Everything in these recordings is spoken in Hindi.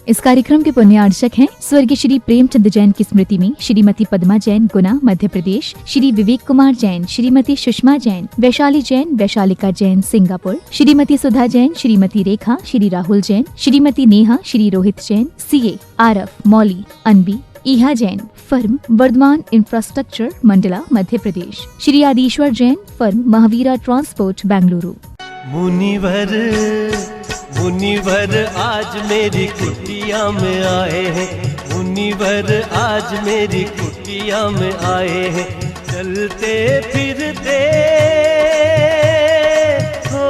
इस कार्यक्रम के पुण्यार्चक हैं स्वर्गीय श्री प्रेमचंद जैन की स्मृति में श्रीमती पद्मा जैन, गुना, मध्य प्रदेश, श्री विवेक कुमार जैन, श्रीमती सुषमा जैन, वैशाली जैन, वैशालिका जैन, सिंगापुर, श्रीमती सुधा जैन, श्रीमती रेखा, श्री राहुल जैन, श्रीमती नेहा, श्री रोहित जैन, सीए, आरएफ, मौली, अनबी, ईहा Jain, firm Varthaman infrastructure, Mandla, Madhya Pradesh, Shri Adishwar Jain, firm Mahavira transport, Bengaluru. मुनिवर मुनिवर आज मेरी कुटिया में आए हैं, मुनिवर आज मेरी कुटिया में आए हैं। चलते फिरते हो,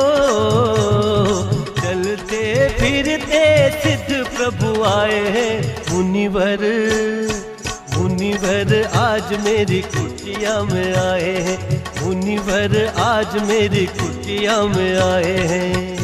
चलते फिरते सिद्ध प्रभु आए हैं। मुनिवर मुनिवर आज मेरी कुटिया में आए हैं, मुनिवर आज मेरी कुटिया में आए हैं।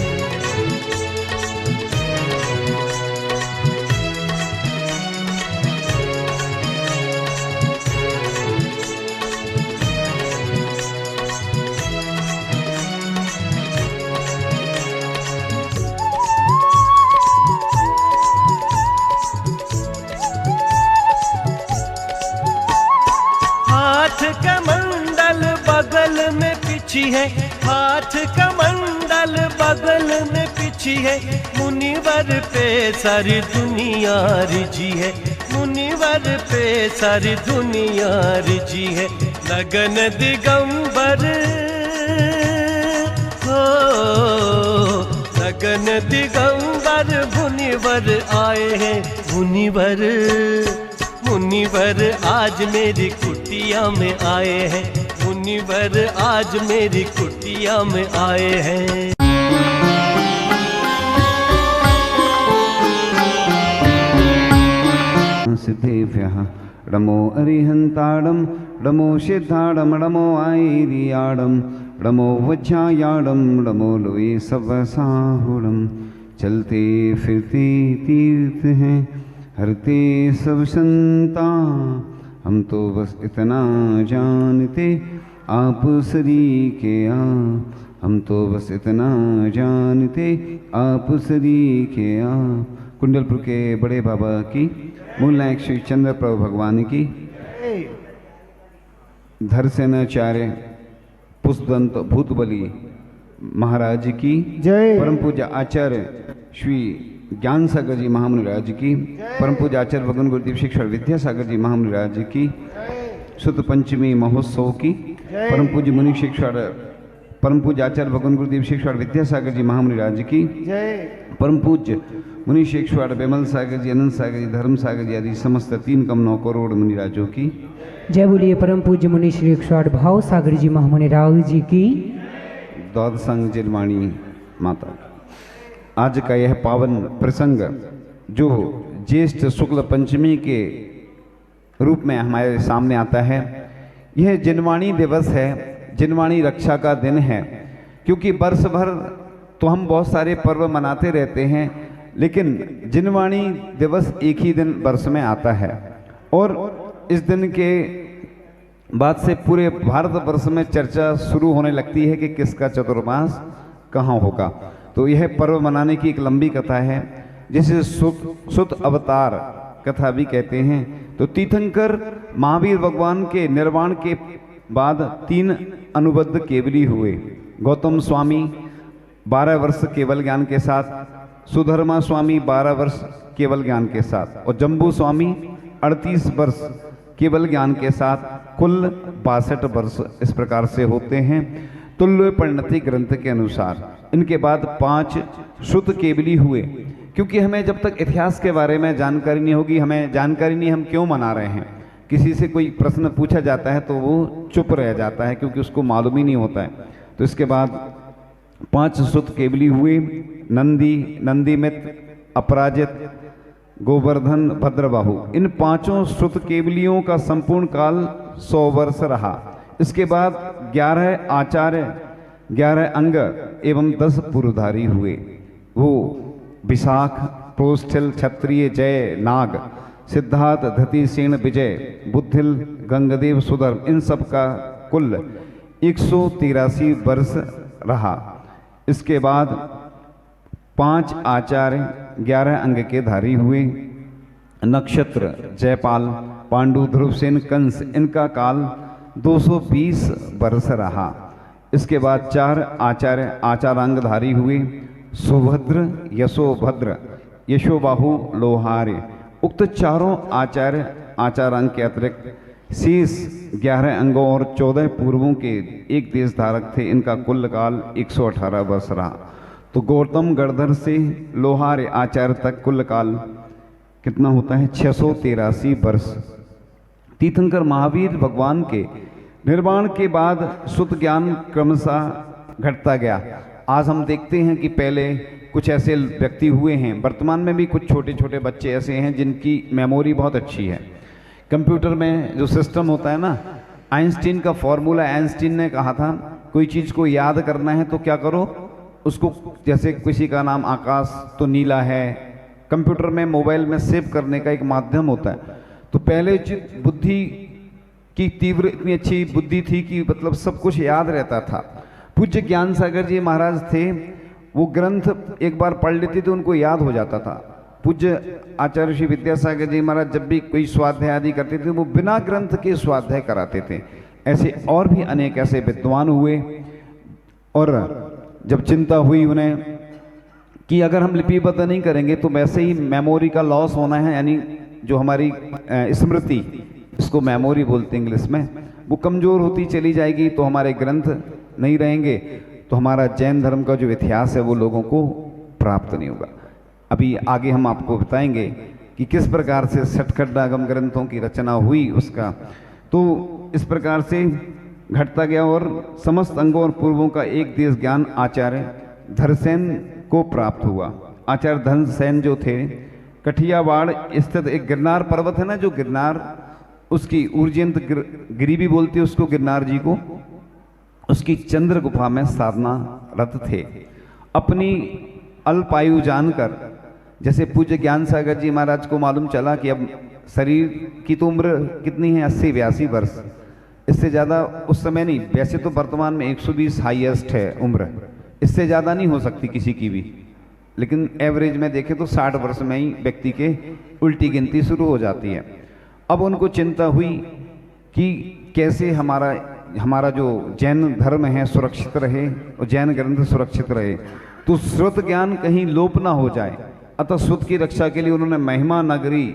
हाथ का मंडल बगल में पिछी है, हाथ का मंडल बगल में पिछी है। मुनिवर पे सारी दुनिया रिझी है, मुनिवर पे सारी दुनिया रिझी है। लगन दिगंबर हो, लगन दिगंबर मुनिवर आए हैं। मुनिवर मुनिवर आज मेरी कुटिया में आए हैं, मुनिवर आज मेरी कुटिया में आए हैं। सिद्धेभ्यः नमो अरिहन्ताडं नमो सिद्धाडं नमो आयर्याडं नमो वज्रायाडं नमो लोये सवसाहुडं। चलते फिरते तीर्थ हैं, हरते सब संता, हम तो बस इतना जानते आप सरी के आ, हम तो बस इतना जानते आप सरी के आ। कुंडलपुर के बड़े बाबा की, मूल नायक श्री चंद्र प्रभु भगवान की, धरसेनाचार्य पुष्पदंत भूतबली महाराज की जय, परम पूज्य आचार्य श्री ज्ञान सागर जी महामुनिराज की, परम पूज्य आचार्य भगवान गुरुदेव शिक्षण विद्यासागर जी महामुनिराज की, शुद्ध पंचमी महोत्सव की, परम पूज्य मुनि शिक्षण परम पूज्य आचार्य भगवान गुरुदेव शिक्षण विद्यासागर जी महामुनिराज की, परम पूज्य मुनि शिक्षण विमल सागर जी, अनंत सागर जी, धर्म सागर जी आदि समस्त 3,9 करोड़ मुनिराजों की जय। बोलिए परम पूज्य मुनि शिक्षण भाव सागर जी महामुनिराज जी की। द्वादशांग जिनवाणी माता। आज का यह पावन प्रसंग जो ज्येष्ठ शुक्ल पंचमी के रूप में हमारे सामने आता है, यह जिनवाणी दिवस है, जिनवाणी रक्षा का दिन है। क्योंकि वर्ष भर तो हम बहुत सारे पर्व मनाते रहते हैं, लेकिन जिनवाणी दिवस एक ही दिन वर्ष में आता है और इस दिन के बाद से पूरे भारतवर्ष में चर्चा शुरू होने लगती है कि किसका चतुर्मास कहाँ होगा। तो यह पर्व मनाने की एक लंबी कथा है, जिसे सुत अवतार कथा भी कहते हैं। तो तीर्थंकर महावीर भगवान के निर्वाण के बाद 3 अनुबद्ध केवली हुए। गौतम स्वामी 12 वर्ष केवल ज्ञान के साथ, सुधर्मा स्वामी 12 वर्ष केवल ज्ञान के साथ और जम्बू स्वामी 38 वर्ष केवल ज्ञान के साथ, कुल 62 वर्ष इस प्रकार से होते हैं तुल्य परिणति ग्रंथ के अनुसार। इनके बाद 5 श्रुत केवली हुए। क्योंकि हमें जब तक इतिहास के बारे में जानकारी नहीं होगी, हमें जानकारी नहीं हम क्यों मना रहे हैं। किसी से कोई प्रश्न पूछा जाता है तो वो चुप रह जाता है क्योंकि उसको मालूम ही नहीं होता है। तो इसके बाद 5 श्रुत केवली हुए। नंदी, नंदीमित, अपराजित, गोवर्धन, भद्रबाहु, इन 5 श्रुत केवलियों का संपूर्ण काल 100 वर्ष रहा। इसके बाद 11 आचार्य, 11 अंग एवं 10 पुरुधारी हुए। वो विशाख, प्रोष्ठिल, क्षत्रिय, जय, नाग, सिद्धार्थ, धतिसेन, विजय, बुद्धिल, गंगदेव, सुधर्म, इन सब का कुल 183 वर्ष रहा। इसके बाद 5 आचार्य, 11 अंक के धारी हुए। नक्षत्र जयपाल, पांडु, ध्रुवसेन, कंस, इनका काल 220 वर्ष रहा। इसके बाद 4 आचार्य आचारांगधारी हुए। सुभद्र, यशोभद्र, यशोबाहु, लोहार्य। उक्त चारों आचार्य आचारांग के अतिरिक्त शेष 11 अंगों और 14 पूर्वों के एक देश धारक थे। इनका कुल काल 118 वर्ष रहा। तो गौतम गणधर से लोहार्य आचार्य तक कुल काल कितना होता है? 683 वर्ष। तीर्थंकर महावीर भगवान के निर्वाण के बाद सुत ज्ञान क्रमशः घटता गया। आज हम देखते हैं कि पहले कुछ ऐसे व्यक्ति हुए हैं, वर्तमान में भी कुछ छोटे छोटे बच्चे ऐसे हैं जिनकी मेमोरी बहुत अच्छी है। कंप्यूटर में जो सिस्टम होता है ना, आइंस्टीन का फॉर्मूला, आइंस्टीन ने कहा था कोई चीज़ को याद करना है तो क्या करो, उसको, जैसे किसी का नाम आकाश तो नीला है, कंप्यूटर में मोबाइल में सेव करने का एक माध्यम होता है। तो पहले बुद्धि की तीव्र इतनी अच्छी बुद्धि थी कि मतलब सब कुछ याद रहता था। पूज्य ज्ञान सागर जी महाराज थे, वो ग्रंथ एक बार पढ़ लेते थे उनको याद हो जाता था। पूज्य आचार्य श्री विद्यासागर जी महाराज जब भी कोई स्वाध्याय आदि करते थे वो बिना ग्रंथ के स्वाध्याय कराते थे। ऐसे और भी अनेक ऐसे विद्वान हुए। और जब चिंता हुई उन्हें कि अगर हम लिपिबद्ध नहीं करेंगे तो वैसे ही मेमोरी का लॉस होना है, यानी जो हमारी स्मृति, इसको मेमोरी बोलते हैं इंग्लिश में, वो कमज़ोर होती चली जाएगी तो हमारे ग्रंथ नहीं रहेंगे, तो हमारा जैन धर्म का जो इतिहास है वो लोगों को प्राप्त नहीं होगा। अभी आगे हम आपको बताएंगे कि किस प्रकार से सठखंडागम ग्रंथों की रचना हुई उसका। तो इस प्रकार से घटता गया और समस्त अंगों और पूर्वों का एक देश ज्ञान आचार्य धरसेन को प्राप्त हुआ। आचार्य धनसेन जो थे, कठियावाड़ स्थित एक गिरनार पर्वत है ना, जो गिरनार, उसकी ऊर्जयंत गिरी भी बोलते हैं उसको, गिरनार जी को, उसकी चंद्र गुफा में साधना रत थे। अपनी अल्पायु जानकर, जैसे पूज्य ज्ञान सागर जी महाराज को मालूम चला कि अब शरीर की तो उम्र कितनी है, 80-82 वर्ष, इससे ज़्यादा उस समय नहीं, वैसे तो वर्तमान में 120 हाईएस्ट है उम्र, इससे ज़्यादा नहीं हो सकती किसी की भी, लेकिन एवरेज में देखें तो 60 वर्ष में ही व्यक्ति के उल्टी गिनती शुरू हो जाती है। अब उनको चिंता हुई कि कैसे हमारा जो जैन धर्म है सुरक्षित रहे और जैन ग्रंथ सुरक्षित रहे, तो श्रुत ज्ञान कहीं लोप ना हो जाए। अतः श्रुत की रक्षा के लिए उन्होंने महिमा नगरी,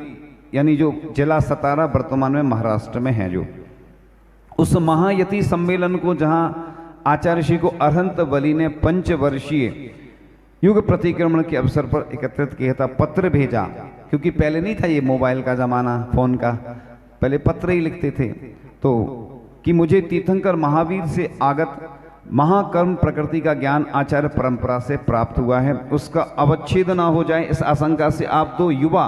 यानी जो जिला सतारा वर्तमान में महाराष्ट्र में है, जो उस महायति सम्मेलन को, जहां आचार्य श्री को अरहंत बलि ने 5 वर्षीय युग प्रतिक्रमण के अवसर पर एकत्रित किया था, पत्र भेजा, क्योंकि पहले नहीं था ये मोबाइल का जमाना, फोन का, पहले पत्र ही लिखते थे। तो कि मुझे तीर्थंकर महावीर से आगत महाकर्म प्रकृति का ज्ञान आचार्य परंपरा से प्राप्त हुआ है, उसका अवच्छेद ना हो जाए, इस आशंका से आप 2 युवा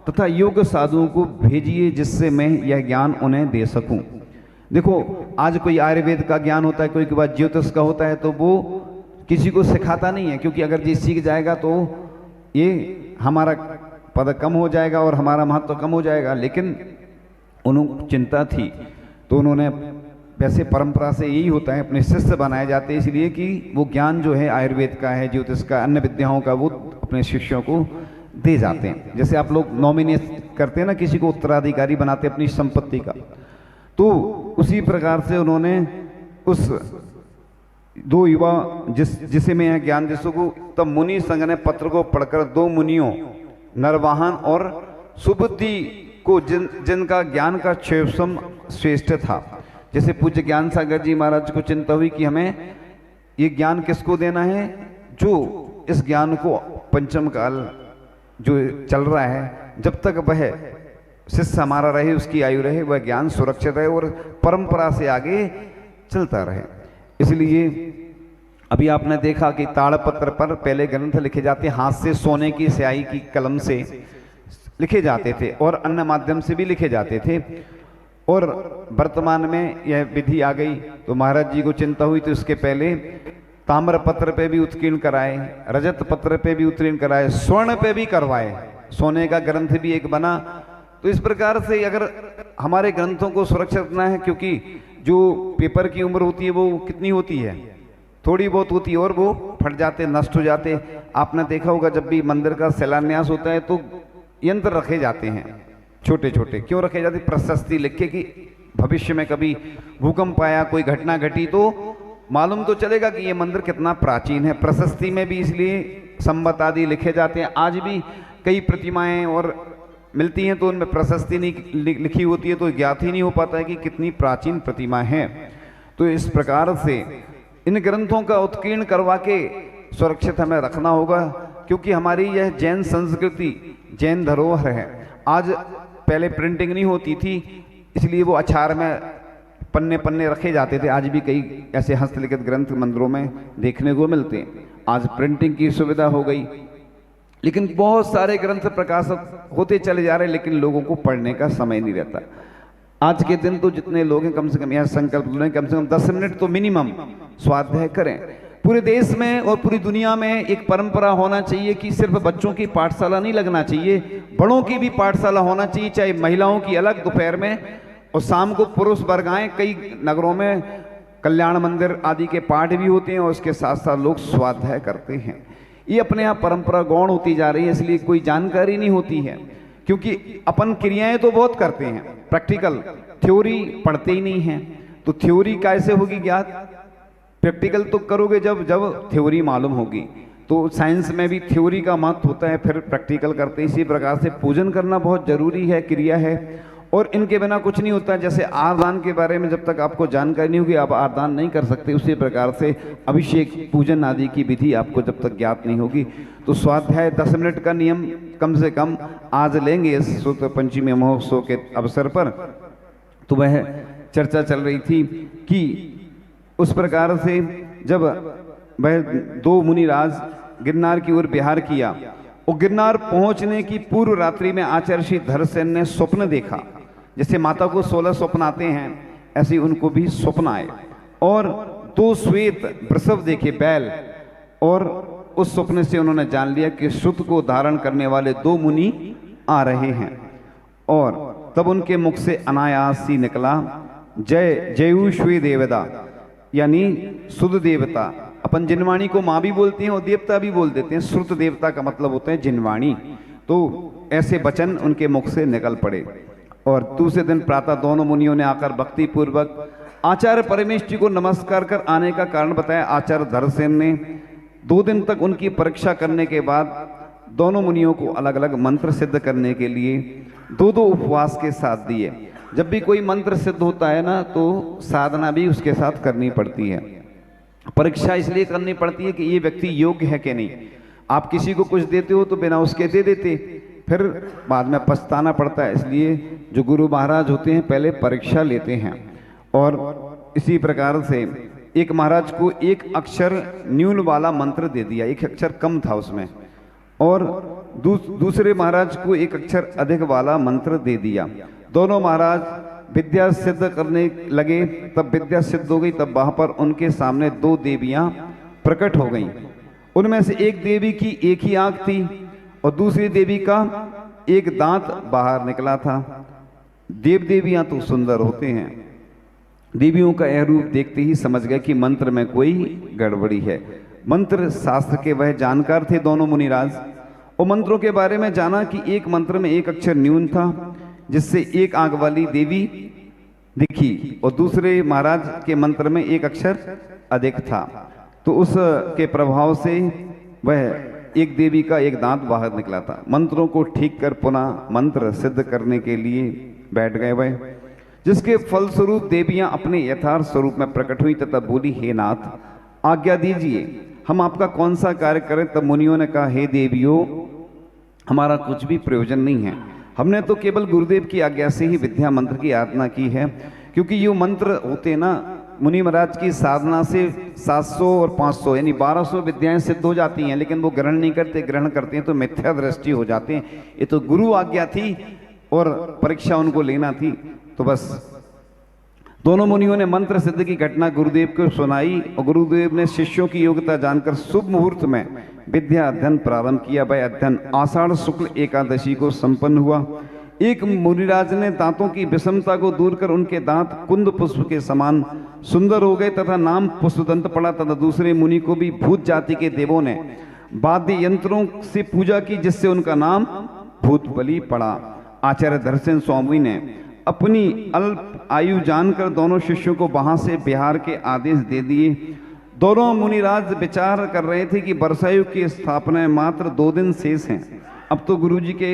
तथा योग साधुओं को भेजिए जिससे मैं यह ज्ञान उन्हें दे सकूं। देखो, आज कोई आयुर्वेद का ज्ञान होता है, कोई के बाद ज्योतिष का होता है, तो वो किसी को सिखाता नहीं है, क्योंकि अगर ये सीख जाएगा तो ये हमारा पद कम हो जाएगा और हमारा महत्व कम हो जाएगा। लेकिन उन्होंने चिंता थी तो उन्होंने, वैसे परंपरा से यही होता है, अपने शिष्य बनाए जाते हैं इसलिए कि वो ज्ञान जो है आयुर्वेद का है, ज्योतिष का, अन्य विद्याओं का, वो अपने शिष्यों को दे जाते हैं। जैसे आप लोग नॉमिनेट करते हैं ना, किसी को उत्तराधिकारी बनाते अपनी संपत्ति का, तो उसी प्रकार से उन्होंने उस 2 युवा जिसे मैं यह ज्ञान दे सकूं, तब मुनि संघ ने पत्र को पढ़कर 2 मुनियों नरवाहन और सुबुद्धि को, जिनका ज्ञान का क्षेत्रम श्रेष्ठ था, जैसे पूज्य ज्ञान सागर जी महाराज को चिंता हुई कि हमें ये ज्ञान किसको देना है, जो इस ज्ञान को पंचम काल जो चल रहा है, जब तक वह शिष्य हमारा रहे, उसकी आयु रहे, वह ज्ञान सुरक्षित रहे और परंपरा से आगे चलता रहे। इसलिए अभी आपने देखा कि ताड़पत्र पर पहले ग्रंथ लिखे जाते, हाथ से सोने की स्याही की कलम से लिखे जाते थे और अन्य माध्यम से भी लिखे जाते थे। और वर्तमान में यह विधि आ गई तो महाराज जी को चिंता हुई, तो इसके पहले ताम्र पत्र पे भी उत्कीर्ण कराए, रजत पत्र पे भी उत्कीर्ण कराए, स्वर्ण पे भी करवाए, सोने का ग्रंथ भी एक बना। तो इस प्रकार से अगर हमारे ग्रंथों को सुरक्षित रखना है, क्योंकि जो पेपर की उम्र होती है वो कितनी होती है, थोड़ी बहुत होती है, और वो फट जाते, नष्ट हो जाते। आपने देखा होगा जब भी मंदिर का शिलान्यास होता है तो यंत्र रखे जाते हैं छोटे छोटे। क्यों रखे जाते? प्रशस्ति लिख के कि भविष्य में कभी भूकंप आया, कोई घटना घटी तो मालूम तो चलेगा कि ये मंदिर कितना प्राचीन है। प्रशस्ति में भी इसलिए संवत आदि लिखे जाते हैं। आज भी कई प्रतिमाएं और मिलती हैं तो उनमें प्रशस्ति नहीं लिखी होती है, तो ज्ञात ही नहीं हो पाता है कि कितनी प्राचीन प्रतिमा है। तो इस प्रकार से इन ग्रंथों का उत्कीर्ण करवा के सुरक्षित हमें रखना होगा, क्योंकि हमारी यह जैन संस्कृति, जैन धरोहर है। आज पहले प्रिंटिंग नहीं होती थी, इसलिए वो अचार में पन्ने पन्ने रखे जाते थे। आज भी कई ऐसे हस्तलिखित ग्रंथ मंदिरों में देखने को मिलते हैं। आज प्रिंटिंग की सुविधा हो गई, लेकिन बहुत सारे ग्रंथ प्रकाशित होते चले जा रहे हैं, लेकिन लोगों को पढ़ने का समय नहीं रहता। आज के दिन तो जितने लोग हैं, कम से कम यह संकल्प लें, कम से कम 10 मिनट तो मिनिमम स्वाध्याय करें। पूरे देश में और पूरी दुनिया में एक परंपरा होना चाहिए कि सिर्फ बच्चों की पाठशाला नहीं लगना चाहिए, बड़ों की भी पाठशाला होना चाहिए। चाहे महिलाओं की अलग दोपहर में और शाम को पुरुष वर्ग आए। कई नगरों में कल्याण मंदिर आदि के पाठ भी होते हैं और उसके साथ साथ लोग स्वाध्याय करते हैं। ये अपने आप परंपरा गौण होती जा रही है, इसलिए कोई जानकारी नहीं होती है। क्योंकि अपन क्रियाएं तो बहुत करते हैं, प्रैक्टिकल थ्योरी पढ़ते ही नहीं हैं। तो थ्योरी कैसे होगी ज्ञात? प्रैक्टिकल तो करोगे जब थ्योरी मालूम होगी। तो साइंस में भी थ्योरी का महत्व होता है, फिर प्रैक्टिकल करते हैं। इसी प्रकार से पूजन करना बहुत जरूरी है, क्रिया है, और इनके बिना कुछ नहीं होता। जैसे आरदान के बारे में जब तक आपको जानकारी नहीं होगी आप आरदान नहीं कर सकते, उसी प्रकार से अभिषेक पूजन आदि की विधि आपको जब तक ज्ञात नहीं होगी। तो स्वाध्याय 10 मिनट का नियम कम से कम आज लेंगे इस शुक्ल पंचमी महोत्सव के अवसर पर। तो वह चर्चा चल रही थी कि उस प्रकार से जब वह 2 मुनिराज गिरनार की ओर विहार किया और गिरनार पहुंचने की पूर्व रात्रि में आचार्य श्री धरसेन ने स्वप्न देखा। जैसे माता को 16 स्वप्न आते हैं, ऐसे ही उनको भी स्वप्न आए और 2 श्वेत वृषभ देखे, बैल, और उस स्वप्न से उन्होंने जान लिया कि श्रुत को धारण करने वाले 2 मुनि आ रहे हैं। और तब उनके मुख से अनायास ही निकला, जय जयुष्वे देवता, यानी शुद्ध देवता। अपन जिनवाणी को माँ भी बोलते हैं और देवता भी बोल देते हैं। श्रुत देवता का मतलब होता है जिनवाणी। तो ऐसे वचन उनके मुख से निकल पड़े। और दूसरे दिन प्रातः दोनों मुनियों ने आकर भक्ति पूर्वक आचार्य परमेश्वर को नमस्कार कर आने का कारण बताया। आचार्य धरसेन ने 2 दिन तक उनकी परीक्षा करने के बाद दोनों मुनियों को अलग अलग मंत्र सिद्ध करने के लिए 2-2 उपवास के साथ दिए। जब भी कोई मंत्र सिद्ध होता है ना, तो साधना भी उसके साथ करनी पड़ती है। परीक्षा इसलिए करनी पड़ती है कि ये व्यक्ति योग्य है कि नहीं। आप किसी को कुछ देते हो तो बिना उसके दे देते, फिर बाद में पछताना पड़ता है। इसलिए जो गुरु महाराज होते हैं पहले परीक्षा लेते हैं। और इसी प्रकार से एक महाराज को 1 अक्षर न्यून वाला मंत्र दे दिया, 1 अक्षर कम था उसमें, और दूसरे महाराज को 1 अक्षर अधिक वाला मंत्र दे दिया। दोनों महाराज विद्या सिद्ध करने लगे। तब विद्या सिद्ध हो गई, तब वहां पर उनके सामने 2 देवियां प्रकट हो गईं। उनमें से एक देवी की 1 ही आंख थी और दूसरी देवी का 1 दांत बाहर निकला था। देव देवियां तो सुंदर होते हैं। देवियों का यह रूप देखते ही समझ गए कि मंत्र में कोई गड़बड़ी है। मंत्र शास्त्र के वह जानकार थे दोनों मुनिराज, और मंत्रों के बारे में जाना कि एक मंत्र में 1 अक्षर न्यून था, जिससे 1 आंख वाली देवी दिखी, और दूसरे महाराज के मंत्र में 1 अक्षर अधिक था। तो उस के प्रभाव से वह एक देवी का 1 दांत बाहर निकला था। मंत्रों को ठीक कर पुनः मंत्र सिद्ध करने के लिए बैठ गए वह, जिसके फलस्वरूप देवियां अपने यथार्थ स्वरूप में प्रकट हुई तथा बोली, हे नाथ आज्ञा दीजिए, हम आपका कौन सा कार्य करें। तब मुनियों ने कहा, हे देवियों, हमारा कुछ भी प्रयोजन नहीं है। हमने तो केवल गुरुदेव की आज्ञा से ही विद्या मंत्र की आराधना की है, क्योंकि ये मंत्र होते ना, मुनि महाराज की साधना से 700 और 500 यानी 1200 विद्याएं सिद्ध हो जाती हैं, लेकिन वो ग्रहण नहीं करते। ग्रहण करते हैं तो मिथ्या दृष्टि हो जाते हैं। ये तो गुरु आज्ञा थी और परीक्षा उनको लेना थी। तो बस दोनों मुनियों ने मंत्र सिद्ध की घटना गुरुदेव को सुनाई, और गुरुदेव ने शिष्यों की योग्यता जानकर शुभ मुहूर्त में विद्या अध्ययन प्रारंभ किया। वह अध्ययन आषाढ़ शुक्ल एकादशी को संपन्न हुआ। एक मुनिराज ने दांतों की विषमता को दूर कर उनके दांत कुंद पुष्प के समान सुंदर हो गए तथा नाम पुष्पदंत पड़ा, तथा दूसरे मुनि को भी भूत जाति के देवों ने वाद्य यंत्रों से पूजा की, जिससे उनका नाम भूत बलि पड़ा। आचार्य धर्मसेन स्वामी ने अपनी अल्प आयु जानकर दोनों शिष्यों को वहां से बिहार के आदेश दे दिए। दोनों मुनिराज विचार कर रहे थे कि वर्षायुग की स्थापना मात्र 2 दिन शेष हैं, अब तो गुरुजी के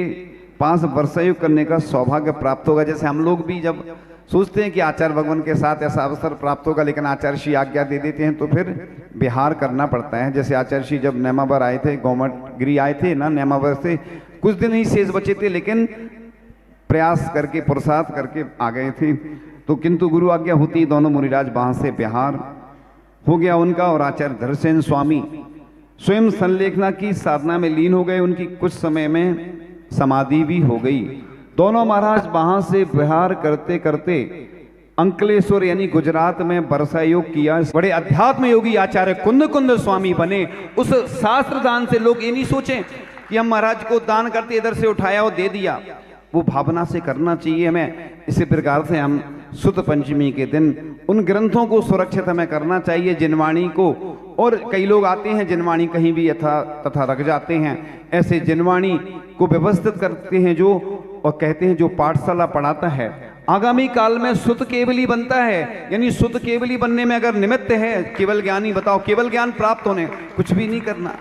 पास वर्षायुग करने का सौभाग्य प्राप्त होगा। जैसे हम लोग भी जब सोचते हैं कि आचार्य भगवान के साथ ऐसा अवसर प्राप्त होगा, लेकिन आचार्य श्री आज्ञा दे देते हैं तो फिर बिहार करना पड़ता है। जैसे आचार्य श्री जब नेमावर आए थे, गोमट गिरी आए थे ना, नेमावर से कुछ दिन ही शेष बचे थे, लेकिन प्रयास करके पुरुषार्थ करके आ गए थे। तो किंतु गुरु आज्ञा होती दोनों मुनिराज वहां से बिहार हो गया उनका, और आचार्य धर्मसेन स्वामी स्वयं संलेखना की साधना में लीन हो गए। उनकी कुछ समय में समाधि भी हो गई। दोनों महाराज वहां से विहार करते करते अंकलेश्वर यानी गुजरात में वर्षा योग किया। बड़े अध्यात्म योगी आचार्य कुंद कुंद स्वामी बने। उस शास्त्र दान से लोग ये नहीं सोचें कि हम महाराज को दान करते इधर से उठाया और दे दिया, वो भावना से करना चाहिए हमें। इसी प्रकार से हम सुत पंचमी के दिन उन ग्रंथों को सुरक्षित हमें करना चाहिए, जिनवाणी को। और कई लोग आते हैं जिनवाणी कहीं भी यथा तथा रख जाते हैं, ऐसे जिनवाणी को व्यवस्थित करते हैं जो, और कहते हैं जो पाठशाला पढ़ाता है आगामी काल में सुत केवली बनता है। यानी सुत केवली बनने में अगर निमित्त है केवल ज्ञानी, बताओ केवल ज्ञान प्राप्त होने कुछ भी नहीं करना,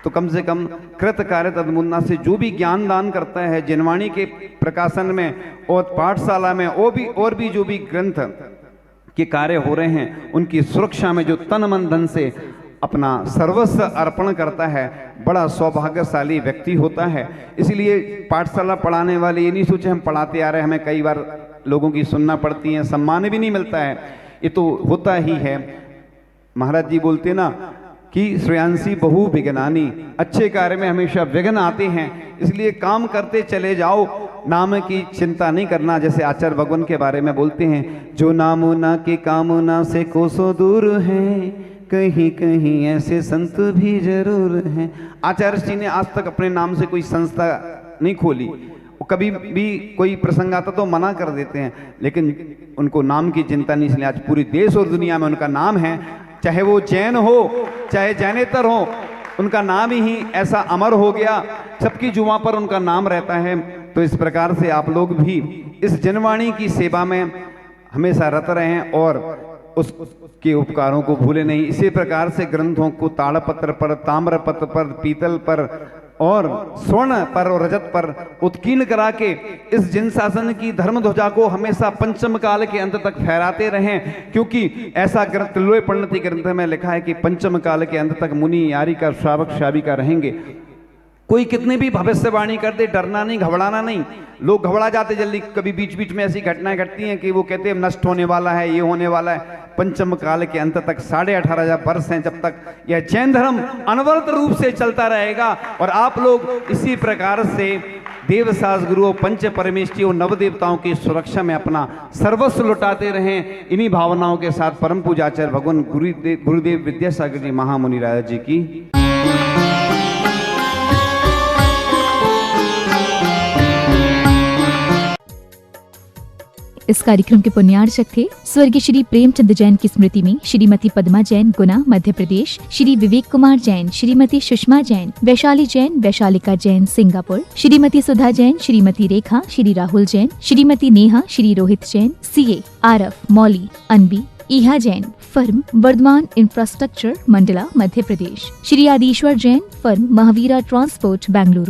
तो कम से कम कृत कार्य तदमुन्ना से जो भी ज्ञान दान करता है जिनवाणी के प्रकाशन में और पाठशाला में, और भी जो भी ग्रंथ के कार्य हो रहे हैं उनकी सुरक्षा में जो तन मन धन से अपना सर्वस्व अर्पण करता है, बड़ा सौभाग्यशाली व्यक्ति होता है। इसलिए पाठशाला पढ़ाने वाले ये नहीं सोचे हम पढ़ाते आ रहे हैं, हमें कई बार लोगों की सुनना पड़ती है, सम्मान भी नहीं मिलता है, ये तो होता ही है। महाराज जी बोलते ना कि श्रेयांसी बहु विघ्नानी, अच्छे कार्य में हमेशा विघ्न आते हैं, इसलिए काम करते चले जाओ, नाम की चिंता नहीं करना। जैसे आचार्य भगवान के बारे में बोलते हैं, जो नामुना के कामना से कोसों दूर है, कहीं कहीं ऐसे संत भी जरूर हैं। आचार्य जी ने आज तक अपने नाम से कोई संस्था नहीं खोली, कभी भी कोई प्रसंग आता तो मना कर देते हैं, लेकिन उनको नाम की चिंता नहीं, इसलिए आज पूरी देश और दुनिया में उनका नाम है। चाहे वो जैन हो चाहे जैनेतर हो, उनका नाम ही ऐसा अमर हो गया, सबकी जुबां पर उनका नाम रहता है। तो इस प्रकार से आप लोग भी इस जनवाणी की सेवा में हमेशा रत रहें और उसके उपकारों को भूले नहीं। इसी प्रकार से ग्रंथों को ताड़पत्र पर, ताम्रपत्र पर, पीतल पर और स्वर्ण पर और रजत पर उत्कीर्ण करा के इस जिन शासन की धर्म ध्वजा को हमेशा पंचम काल के अंत तक फहराते रहें, क्योंकि ऐसा ग्रंथ लोय परिणति ग्रंथ में लिखा है कि पंचम काल के अंत तक मुनि यारी का श्रावक श्राविका रहेंगे। कोई कितने भी भविष्यवाणी कर दे, डरना नहीं, घबराना नहीं। लोग घबरा जाते जल्दी, कभी बीच बीच में ऐसी घटनाएं घटती हैं कि वो कहते हैं नष्ट होने वाला है, ये होने वाला है। पंचम काल के अंत तक 18,500 वर्ष हैं, जब तक यह जैन धर्म अनवरत रूप से चलता रहेगा। और आप लोग इसी प्रकार से देवसास गुरुओं, पंच परमेष्ठी और नव देवताओं की सुरक्षा में अपना सर्वस्व लुटाते रहें। इन्हीं भावनाओं के साथ परम पूजाचार्य भगवान गुरुदेव विद्यासागर जी महामुनि राजा जी की इस कार्यक्रम के पुण्यार्चक थे स्वर्गीय श्री प्रेमचंद जैन की स्मृति में श्रीमती पद्मा जैन, गुना, मध्य प्रदेश, श्री विवेक कुमार जैन, श्रीमती सुषमा जैन, वैशाली जैन, वैशालिका जैन, सिंगापुर, श्रीमती सुधा जैन, श्रीमती रेखा, श्री राहुल जैन, श्रीमती नेहा, श्री रोहित जैन, सीए, आरएफ, मौली, अनबी, ईहा Jain, firm Varthaman infrastructure, Mandla, Madhya Pradesh, Shri Adishwar Jain, firm Mahavira transport, Bengaluru.